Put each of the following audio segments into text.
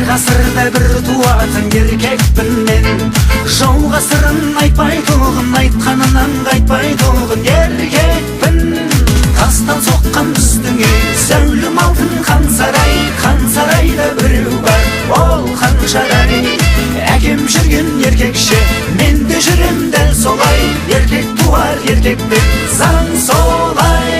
Ғасырда бір туатын еркекпін мен. Жауға сырын айтпайтұғын, айтқанынан қайтпайтұғын еркекпін. Тастан соққан біздің үй зәулім алтын хан сарай. Хан сарайда біреу бар, ол Қаншадай. Әкем жүрген еркекше, мен де жүрем дәл солай. Еркек туар еркектен, заң солай.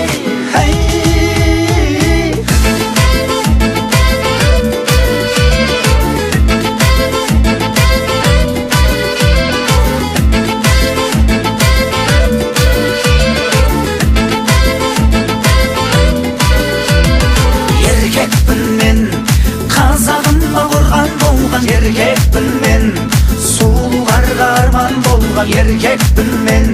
Еркекпін мен, сұлуларға арман болған еркекпін мен.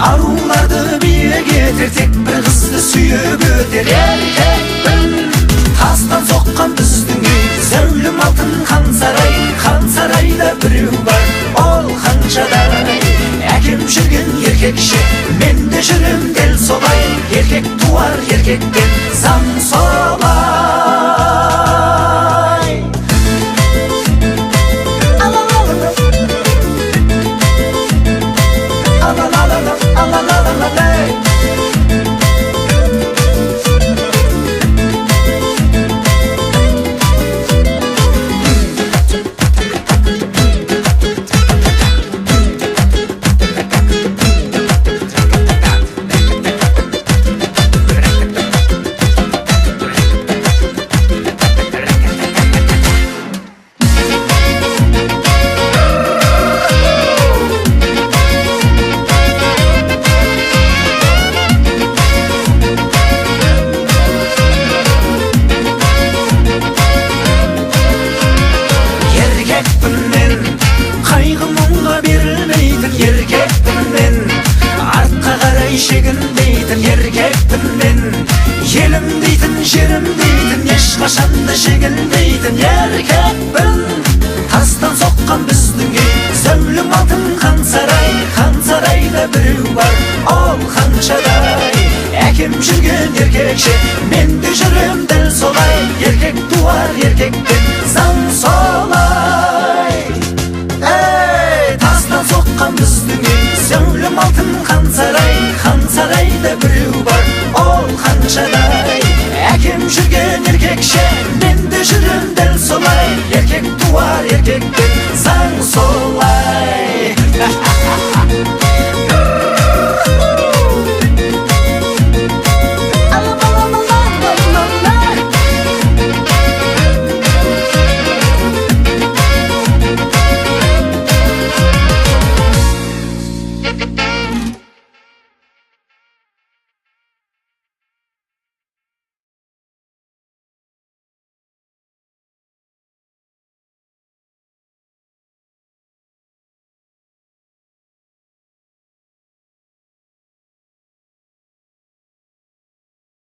Аруларды биік етер, тек бір қызды сүйіп өтер еркекпін. Тастан соққан біздің үй зәулім алтын хан сарай. Хан сарайда біреу бар, ол Қаншадай. Әкем жүрген еркекше, мен де жүрем дәл солай. Еркек туар еркектен, заң солай. Шегінбейтін еркекпін мен. Елім дейтін, жерім дейтін, ешқашанда шегінбейтін еркекпін. Тастан соққан біздің үй зәулім алтын хан сарай. Хан сарайда біреу бар, ол Қаншадай. Әкем жүрген еркекше, мен де жүрем дәл солай. Еркек туар еркектен, заң солай. Тастан соққан біздің үй зәулім алтын хан сарай. Хан сарайда біреу бар, ол Қаншадай. Әкем жүрген еркекше, мен де жүрем дәл солай. Еркек туар еркектен, заң солай.